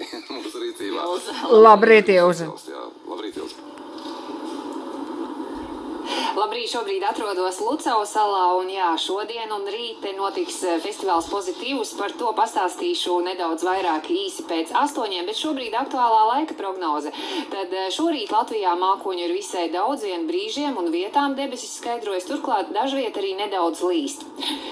Mūsu rīcībā. Labrīt, Ilze. Labrīt, Ilze. Labrīt, šobrīd atrodos Lucavas salā un šodien un rīt notiks festivāls Pozitīvs. Par to pastāstīšu nedaudz vairāk īsi pēc 8, bet šobrīd aktuālā laika prognoze. Tad šorīt Latvijā mākoņu ir visai daudz, vien brīžiem un vietām debesis skaidrojas, turklāt dažviet arī nedaudz līst.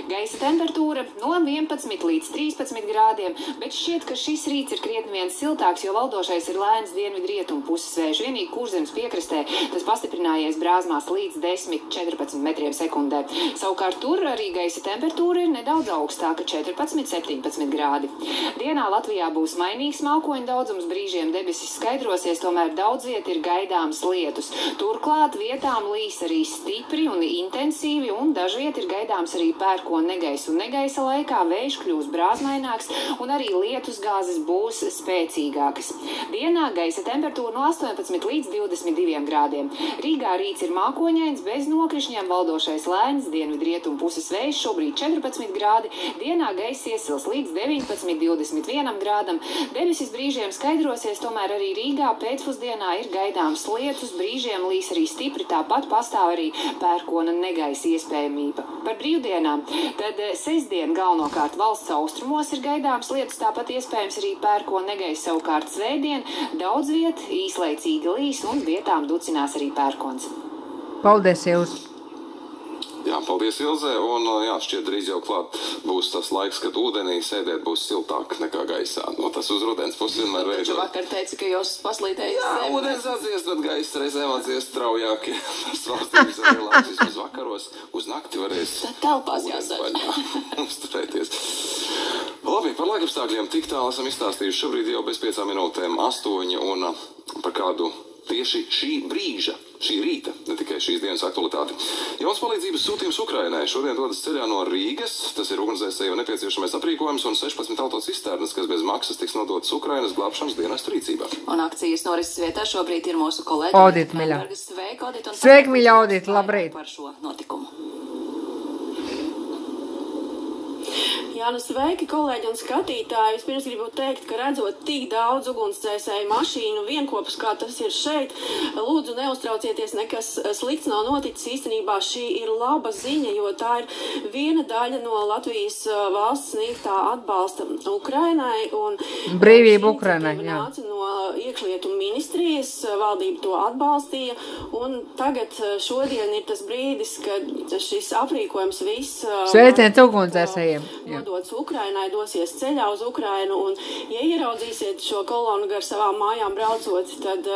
Gaisa temperatūra no 11 līdz 13 grādiem, bet šķiet, ka šis rīts ir krietni vien siltāks, jo valdošais ir lēns dienvidu-rietumu puses vējš. Vienīgi Kurzemes piekrastē tas pastiprinājies brāzmās līdz 10–14 metriem sekundē. Savukārt tur arī gaisa temperatūra ir nedaudz augstāka – 14–17 grādi. Dienā Latvijā būs mainīgs mākoņu daudzums, brīžiem debesis skaidrosies, tomēr daudz viet ir gaidāms lietus. Turklāt vietām līs arī stipri un intensīvi, un dažviet ir gaidāms arī pērkona negaisa. Un negaisa laikā vējš kļūs brāzmaināks, un arī lietus gāzes būs spēcīgākas. Dienā gaisa temperatūra no 18 līdz 22 grādiem. Rīgā rīts ir mākoņains, bez nokrišņiem, valdošais lēns, dienvidu-rietumu puses vējš, šobrīd 14 grādi, dienā gaiss iesils līdz 19–21 grādam. Debesis brīžiem skaidrosies, tomēr arī Rīgā pēcpusdienā ir gaidāms lietus, brīžiem līs arī stipri, tāpat pastāv arī pērkona negaisa iespējamība. Par brīvdienām, tad sestdien galvenokārt valsts austrumos ir gaidāms lietus, tāpat iespējams arī pērkona negaisa, savukārt svētdien daudz viet īslaicīgi līs un vietām ducinās arī pērkons. Paldies, Ilze. Jā, paldies, Ilze. Un šķiet drīz jau klāt būs tas laiks, kad ūdenī sēdēt būs siltāk nekā gaisā. Tas uz rudens puses vienmēr veido. Taču vakar teica, ka jūs paslīdējat. Jā, ūdens atdziest, bet gaiss reizēm atdziest straujāk. Tas valstības arī labs vismaz vakaros. Uz nakti varēs telpās jāsēž. Uzturēties. Labi, par laikapstākļiem tik tālu esam izstāstījuši šobrīd jau bez 5 minūtēm 8 un par kādu tieši šī brīža, šī rīta, ne tikai šīs dienas aktualitāti. Jauns palīdzības sūtījums Ukrainai šodien dodas ceļā no Rīgas. Tas ir ugunsdzēsēju nepieciešamais aprīkojums un 16 autocisternas, kas bez maksas tiks nodotas Ukrainas glābšanas dienestu rīcībā. Un akcijas norises vietā šobrīd ir mūsu kolēģi. Odita Miļa. Sveika, Odita. Sveika, Miļa, Odita, labrīt. Par šo notikumu. Jā, sveiki, kolēģi un skatītāji. Vispirms gribu teikt, ka redzot tik daudz ugunsdzēsēju mašīnu vienkopus, kā tas ir šeit, lūdzu neuztraucieties, nekas slikts nav noticis. Īstenībā šī ir laba ziņa, jo tā ir viena daļa no Latvijas valsts sniegtā atbalsta Ukrainai. Brīvība Ukrainai, jā. Nāca no iekšlietu ministrijas, valdība to atbalstīja, un tagad šodien ir tas brīdis, kad šis aprīkojums viss sveiciens ugunsdzēsējiem. Nodots Ukrainai, dosies ceļā uz Ukrainu, un ja ieraudzīsiet šo kolonu gar savām mājām braucot, tad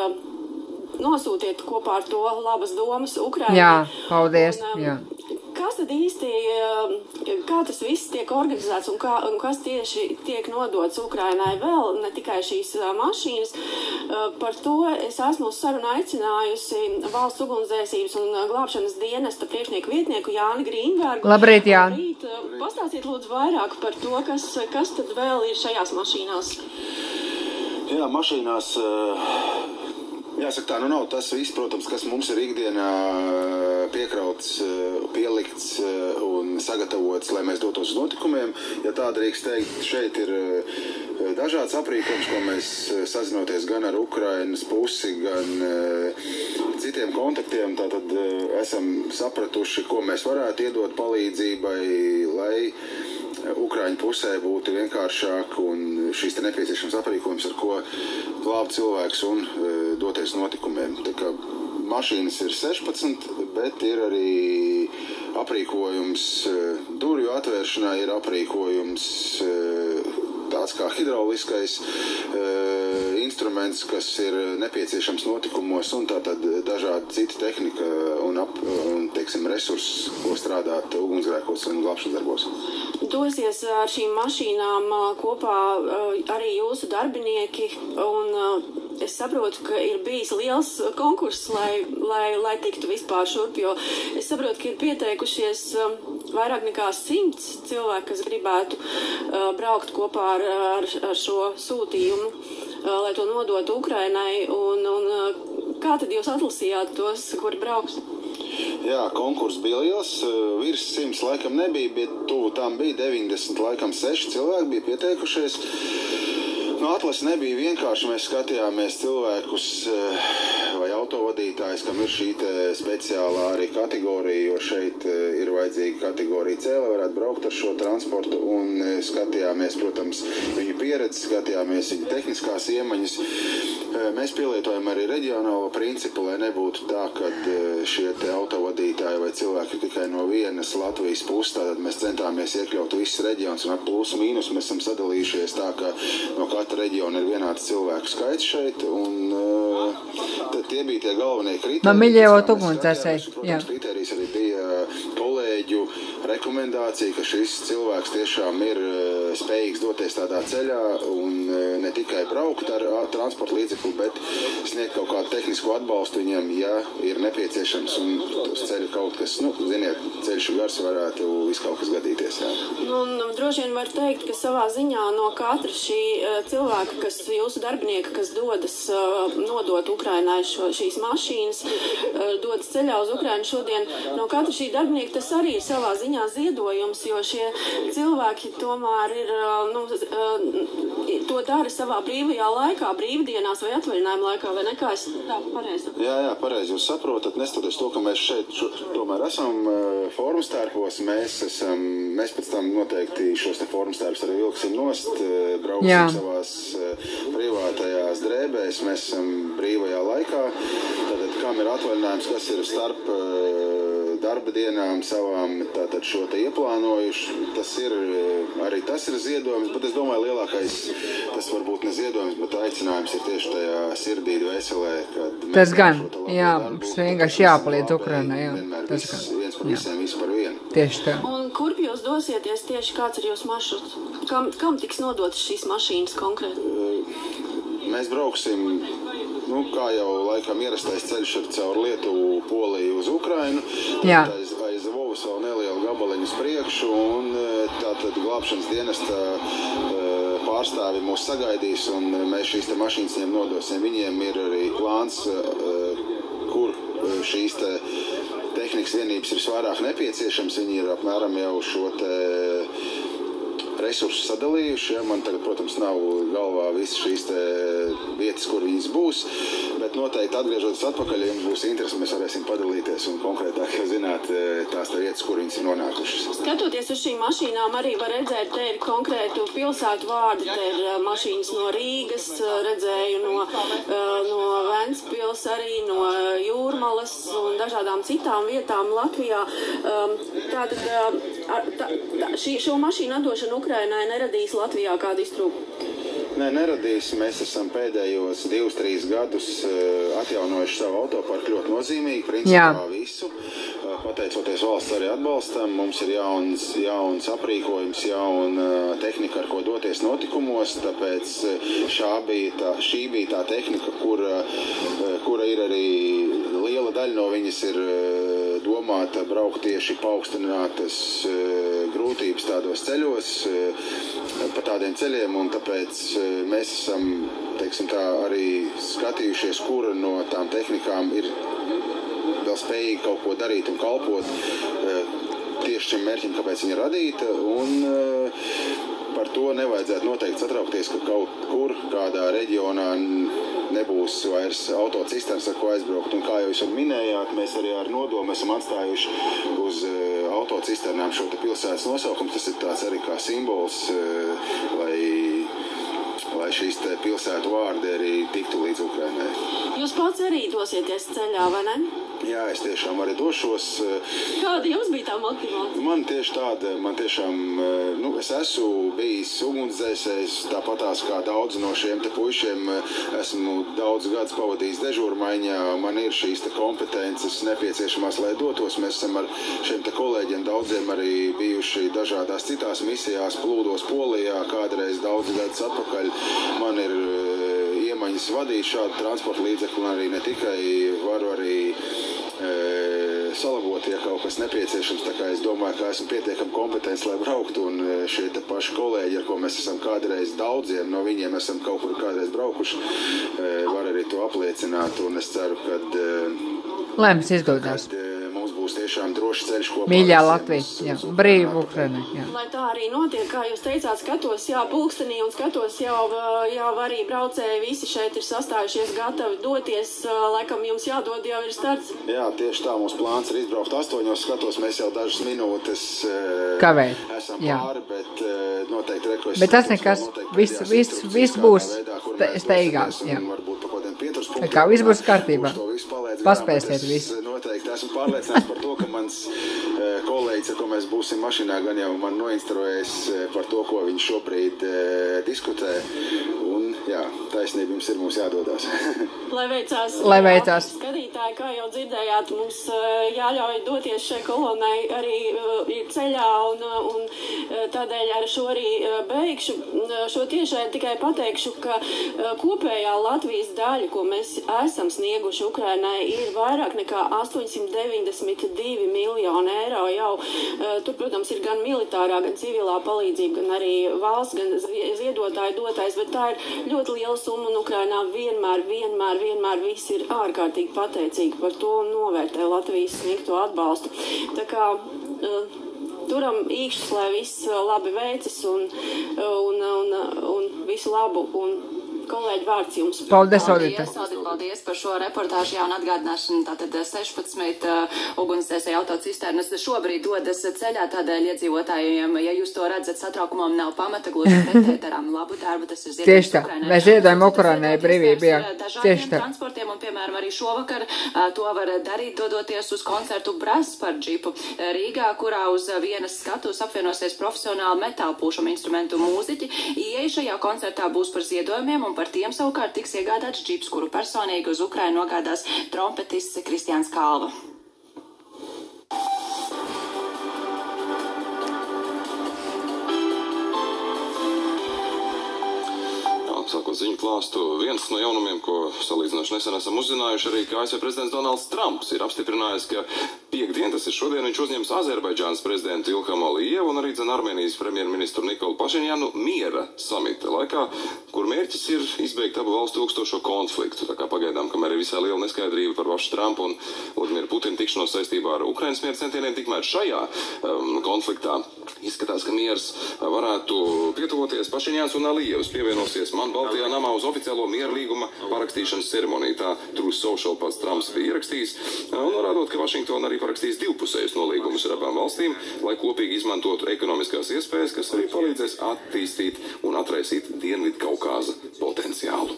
nosūtiet kopā ar to labas domas Ukrainai. Jā, paldies. Jā. Kas tad īsti, kā tas viss tiek organizēts un kas tieši tiek nodots Ukrainai vēl, ne tikai šīs mašīnas? Par to es esmu uz sarunu aicinājusi valsts ugunsdzēsības un glābšanas dienesta priekšnieku vietnieku Jāni Grīnbergu. Labrīt, Jāni. Pastāstiet lūdzu vairāk par to, kas tad vēl ir šajās mašīnās. Jā, mašīnās... Jāsaka tā, nav tas viss, protams, kas mums ir ikdienā piekrauts, pielikts un sagatavots, lai mēs dotos uz notikumiem. Ja tā drīkst teikt, šeit ir dažāds aprīkojums, ko mēs sazinoties gan ar Ukrainas pusi, gan citiem kontaktiem, tātad esam sapratuši, ko mēs varētu iedot palīdzībai, lai Ukraiņu pusē būtu vienkāršāk un šīs te nepieciešams aprīkojums, ar ko glābt cilvēks un doties notikumiem. Tā kā mašīnas ir 16, bet ir arī aprīkojums durvju atvēršanai, ir aprīkojums tāds kā hidrauliskais instruments, kas ir nepieciešams notikumos, un tātad dažādi citi tehnika un teiksim, resursi, ko strādāt ugunsgrēkos un glābšanas darbos. Dosies ar šīm mašīnām kopā arī jūsu darbinieki, un es saprotu, ka ir bijis liels konkurss, lai tiktu vispār šurp, jo es saprotu, ka ir pieteikušies vairāk nekā 100 cilvēki, kas gribētu braukt kopā ar šo sūtījumu, lai to nodotu Ukrainai, un kā tad jūs atlasījāt tos, kuri brauks? Jā, konkurss bija liels, virs 100 laikam nebija, bet tuvu tam bija 90, laikam 6 cilvēki bija pieteikušies. Atlase nebija vienkārši. Mēs skatījāmies cilvēkus vai autovadītājus, kam ir šī speciālā arī kategorija, jo šeit ir vajadzīga kategorija C, lai varētu braukt ar šo transportu, un skatījāmies, protams, viņu pieredzi, skatījāmies viņu tehniskās iemaņas. Mēs pielietojam arī reģionālo principu, lai nebūtu tā, ka šie te autovadītāji vai cilvēki tikai no vienas Latvijas puses, tātad mēs centāmies iekļaut visus reģionus, un ar plus mīnus mēs esam sadalījušies tā, ka no katra reģiona ir vienāds cilvēku skaits šeit, un tie bija tie galvenie kriteriji. Man mīļējot ugunsdzēsēji. Protams, kriterijs arī bija kolēģu rekomendācija, ka šis cilvēks tiešām ir spējīgs doties tādā ceļā un ne tikai braukt ar transporta līdzekli, bet sniegt kaut kādu tehnisku atbalstu viņiem, ja ir nepieciešams un uz ceļa kaut kas, ziniet, ceļš gars varētu viskaut kas gadīties. Jā. Un droši vien var teikt, ka savā ziņā no katra šī cilvēka, kas jūsu darbinieka, kas dodas nodot Ukrainai šīs mašīnas, dodas ceļā uz Ukrainu šodien, no katra šī darbinieka tas arī ir savā ziņā ziedojums, jo šie cilvēki tomēr ir, to dara savā brīvajā laikā, brīvdienās vai atvaļinājuma laikā, vai nekā es tā pareizi? Jā, pareizi. Jūs saprotat, neskatoties to, ka mēs šeit tomēr esam formstērpos, mēs pēc tam noteikti šos te formstērpus arī vilksim nost, brauksim savās privātajās drēbēs, mēs esam brīvajā laikā, tātad kam ir atvaļinājums, kas ir starp darba dienām savām, tātad šo te ieplānojuši, tas ir ziedojums, bet es domāju lielākais, tas varbūt ne ziedojums, bet aicinājums ir tieši tajā sirdī veselē, kad tas gan, jā, vienkārši jāpaliedz Ukrainai, jā. Tas gan. Viens par visiem, visu par vienu. Tieši tā. Un kurp jūs dosieties tieši, kāds ir jūsu maršruts? Kam tiks nodotas šīs mašīnas konkrēti? Mēs brauksim, kā jau laikam ierastais ceļš ir caur Lietuvu, Poliju uz Ukrainu. Jā. Aiz Vovas vēl nelielu gabaliņu uz priekšu, un tātad glābšanas dienesta pārstāvi mūs sagaidīs, un mēs šīs te mašīnas viņiem nodosim. Viņiem ir arī plāns, kur šīs te tehnikas vienības ir svarāk nepieciešams. Viņi ir apmēram jau šo te resursus sadalījuši. Man tagad, protams, nav galvā visas šīs te vietas, kur viņas būs, bet noteikti atgriežoties atpakaļ, ja jums būs interesi, mēs varēsim padalīties un konkrētāk zināt tās te vietas, kur viņas ir nonākušas. Skatoties uz šīm mašīnām, arī var redzēt, te ir konkrētu pilsētu vārdi, te ir mašīnas no Rīgas, redzēju no Ventspils, arī no Jūrmalas un dažādām citām vietām Latvijā. Šo mašīnu atdošanu Ukrainai neradīs Latvijā kādu iztrūkumu? Nē, neradīs. Mēs esam pēdējos 2-3 gadus atjaunojuši savu autoparku ļoti nozīmīgi, principā visu. Pateicoties valsts arī atbalstam, mums ir jauns aprīkojums, jauna tehnika, ar ko doties notikumos, tāpēc šī bija tā tehnika, kura ir arī liela daļa no viņas ir domāta braukt tieši paaugstinātas grūtības tādos ceļos, pa tādiem ceļiem, un tāpēc mēs esam, teiksim tā, arī skatījušies, kura no tām tehnikām ir vēl spējīgi kaut ko darīt un kalpot tieši šim mērķim, kāpēc viņa radīta, un par to nevajadzētu noteikti satraukties, ka kaut kur kādā reģionā nebūs vairs autocisternas, ar ko aizbraukt. Un kā jau jūs minējāt, mēs arī ar nodomu esam atstājuši uz autocisternām šo te pilsētas nosaukumu. Tas ir tāds arī kā simbols, lai šīs te pilsētu vārdi arī tiktu līdz Ukrainai. Jūs pats arī dosieties ceļā, vai ne? Jā, es tiešām arī došos. Kāda jums bija tā motivācija? Man tieši tāda, es esmu bijis ugunsdzēsējs, tāpatās kā daudz no šiem te puišiem, esmu daudz gadus pavadījis dežūrmaiņā, man ir šīs te kompetences nepieciešamās, lai dotos. Mēs esam ar šiem te kolēģiem daudziem arī bijuši dažādās citās misijās, plūdos Polijā, kādreiz daudz gadus atpakaļ. Man ir iemaņas vadīt šādu transporta līdzekli, un arī ne tikai varu arī salabot, ja kaut kas nepieciešams, tā kā es domāju, ka esmu pietiekami kompetents, lai brauktu, un šie te paši kolēģi, ar ko mēs esam kādreiz daudziem, no viņiem esam kaut kur kādreiz braukuši, var arī to apliecināt, un es ceru, kad lai mums izdodās. Mums būs būs tiešām drošs ceļš kopā. Mīļā Latvija, jā, brīva Ukraina, jā. Lai tā arī notiek, kā jūs teicāt, skatos, jā, pulkstenī un skatos jau arī braucēji visi šeit ir sastājušies gatavi doties, laikam jums jādod jau ir starts. Jā, tieši tā, mūsu plāns ir izbraukt 8, skatos, mēs jau dažas minūtes esam pāri, bet noteikti rekojas. Bet tas nekas, viss būs steigās, jā. Tā kā viss būs kārtībā. Paspēsiet visu. Noteikti esmu pārliecināts par to, ka mans kolēģis, ar ko mēs būsim mašīnā, gan jau man noinstruēs par to, ko viņš šobrīd diskutē. Un, jā, taisnība jums ir, mums jādodās. Lai veicās. Lai veicās. Skatītāji, kā jau dzirdējāt, mums jāļauj doties šai kolonai arī ir ceļā un tādēļ ar šo arī beigšu. Šo tiešai tikai pateikšu, ka kopējā Latvijas daļa, ko mēs esam snieguši Ukrainai, ir vairāk nekā 892 miljoni eiro jau. Tur, protams, ir gan militārā, gan civilā palīdzība, gan arī valsts, gan ziedotāju dotais, bet tā ir ļoti liela summa un Ukrainā vienmēr visi ir ārkārtīgi pateicīgi par to un novērtē Latvijas sniegto atbalstu. Tā kā turam īkšķis, lai viss labi veicis un visu labu un kolēģi vārds jums. Paldies, Odita. Paldies par šo reportāžu, jā, un atgādināšanu. Tātad 16 ugunsdzēsēju autocisternas šobrīd dodas ceļā, tādēļ iedzīvotājiem, ja jūs to redzat, satraukumam nav pamata, gluži pretēji darām labu darbu, tas ir ziedojums Ukrainai. Mēs ziedojam Ukrainai brīvību, jā. Dažādiem transportiem, un, piemēram, arī šovakar to var darīt, dodoties uz koncertu Braspar džipu Rīgā, kurā uz vienas skatuves apvienosies profesionāli metālpūšamu instrumentu mūziķi. Ieeja šajā koncertā būs par ziedojumiem, un par tiem savukārt tiks iegādāts džips, kuru personīgi uz Ukrainu nogādās trompetists Kristiāns Kalva. Sākot ziņu klāstu, viens no jaunumiem, ko salīdzinoši nesen esam uzzinājuši, arī ka ASV prezidents Donalds Trumps ir apstiprinājis, ka piekdien, tas ir šodien, viņš uzņems Azerbaidžānas prezidentu Ilhamu Alijevu un arī Armēnijas premjerministru Nikolu Pašiņjanu miera samita laikā, kur mērķis ir izbeigt abu valstu ilgstošo konfliktu. Tā kā pagaidām, kamēr ir visā liela neskaidrība par pašu Trumpu un Vladimiru Putinu tikšanos saistībā ar Ukrainas miera centieniem, tikmēr šajā konfliktā izskatās, ka miers varētu pietuvoties. Pašiņjans un Alijevs pievienosies man Baltijā namā uz oficiālo miera līguma parakstīšanas ceremoniju. Tā Truth Social pats Trumps bija ierakstījis, un norādot, ka Vašingtona arī parakstīs divpusējus nolīgumus ar abām valstīm, lai kopīgi izmantotu ekonomiskās iespējas, kas arī palīdzēs attīstīt un atraisīt Dienvidkaukāza potenciālu.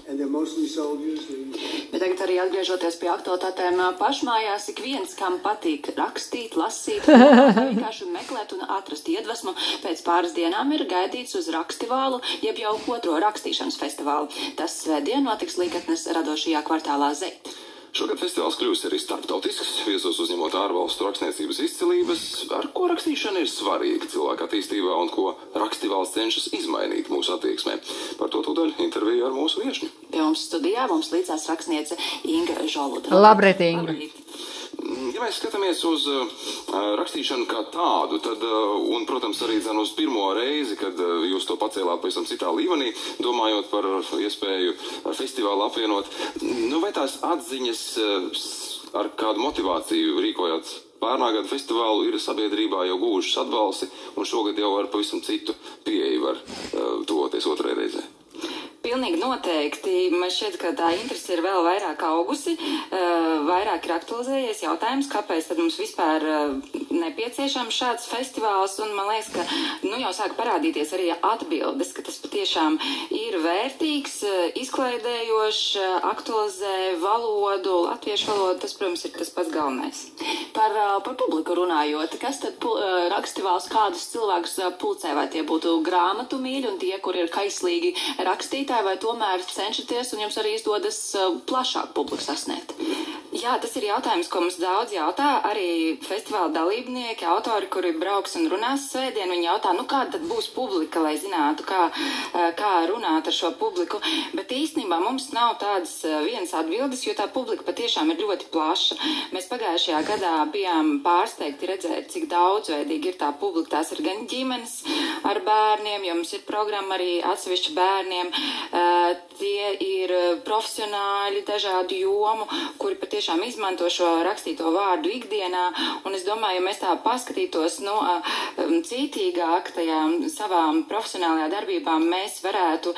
Bet tagad arī atgriežoties pie aktualitātēm pašmājās, ik viens, kam patīk rakstīt, lasīt, vienkārši meklēt un atrast iedvesmu, pēc pāris dienām ir gaidīts uz rakstivālu, jeb jau otro rakstīšanas festivālu. Tas svētdien notiks Līgatnes radošajā kvartālā Zeit. Šogad festivāls kļūst arī starptautisks, viesos uzņemot ārvalstu rakstniecības izcilības, ar ko rakstīšana ir svarīga cilvēka attīstībā un ko rakstivāls cenšas izmainīt mūsu attieksmē. Par to tūdaļ interviju ar mūsu viešņu. Pie mums studijā mums līdzās rakstniece Inga Žoluda. Labrīt, Inga. Ja mēs skatāmies uz rakstīšanu kā tādu, tad, un, protams, arī uz pirmo reizi, kad jūs to pacēlāt pavisam citā līmenī, domājot par iespēju festivālu apvienot, vai tās atziņas ar kādu motivāciju rīkojot pērnā gada festivālu ir sabiedrībā jau gūšas atbalsti, un šogad jau ar pavisam citu pieeju var tuvoties otrai reizē? Pilnīgi noteikti. Man šķiet, ka tā interese ir vēl vairāk augusi, vairāk ir aktualizējies jautājums, kāpēc tad mums vispār nepieciešams šāds festivāls, un man liekas, ka jau sāk parādīties arī atbildes, ka tas patiešām ir vērtīgs, izklaidējošs, aktualizē valodu, latviešu valodu, tas, protams, ir tas pats galvenais. Par publiku runājot, kas tad rakstivāls kādus cilvēkus pulcē, vai tie būtu grāmatu mīļi un tie, kur ir kaislīgi rakstītāji, vai tomēr cenšaties un jums arī izdodas plašāk publiku sasniegt? Jā, tas ir jautājums, ko mums daudz jautā. Arī festivāla dalībnieki, autori, kuri brauks un runās svētdien, viņi jautā, kāda tad būs publika, lai zinātu, kā runāt ar šo publiku. Bet īstenībā mums nav tādas vienas atbildes, jo tā publika patiešām ir ļoti plaša. Mēs pagājušajā gadā bijām pārsteigti redzēt, cik daudzveidīgi ir tā publika. Tās ir gan ģimenes ar bērniem, jo mums ir programma arī atsevišķi bērniem. tie ir profesionāļi dažādu jomu, kuri patiešām izmanto šo rakstīto vārdu ikdienā, un es domāju, ja mēs tā paskatītos, cītīgāk tajā savām profesionālajā darbībām, mēs varētu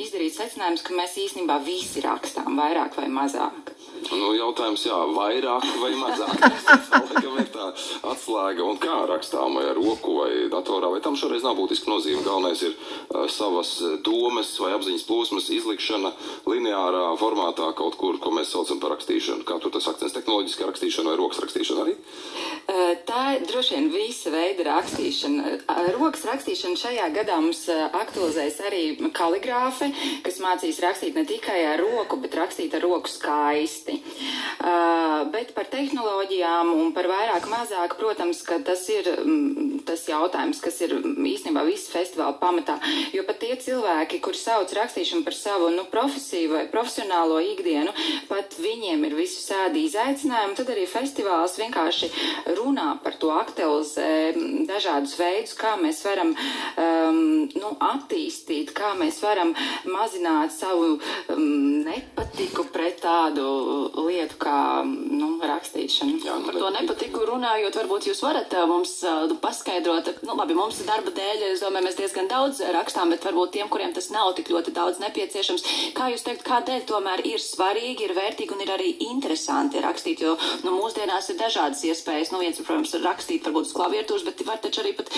izdarīt secinājumus, ka mēs īstenībā visi rakstām, vairāk vai mazāk. Jautājums, vairāk vai mazāk. Laikam ir tā atslēga, un kā rakstām, vai ar roku, vai datorā, vai tam šoreiz nav būtiski nozīme. Galvenais ir savas domas vai apziņas plūsmas izlikšana lineārā formātā kaut kur, ko mēs saucam par rakstīšanu. Kā tur tas akcents, tehnoloģiskā rakstīšana vai rokas rakstīšana arī? Tā ir droši vien visa veida rakstīšana. Rokas rakstīšana šajā gadā mums aktualizēs arī kaligrāfi, kas mācīs rakstīt ne tikai ar roku, bet rakstīt ar roku skaisti. Bet par tehnoloģijām un par vairāk mazāk, protams, ka tas ir tas jautājums, kas ir īstenībā visu festivālu pamatā. Jo pat tie cilvēki, kuri sauc rakstīšanu par savu profesiju vai profesionālo ikdienu, pat viņiem ir visu sēdi izaicinājumi, tad arī festivāls vienkārši runā par to, aktualizē dažādus veidus, kā mēs varam attīstīt, kā mēs varam mazināt savu nepatiku pret tādu lietu kā rakstīšana. Par to nepatiku runājot, varbūt jūs varat mums paskaidrot, labi, mums darba dēļ, es domāju, mēs diezgan daudz rakstām, bet varbūt tiem, kuriem tas nav tik ļoti daudz nepieciešams, kā jūs teikt, kādēļ tomēr ir svarīgi, ir vērtīgi un ir arī interesanti rakstīt, jo mūsdienās ir dažādas iespējas, viens, protams, rakstīt varbūt uz klaviertūras, bet var taču arī pat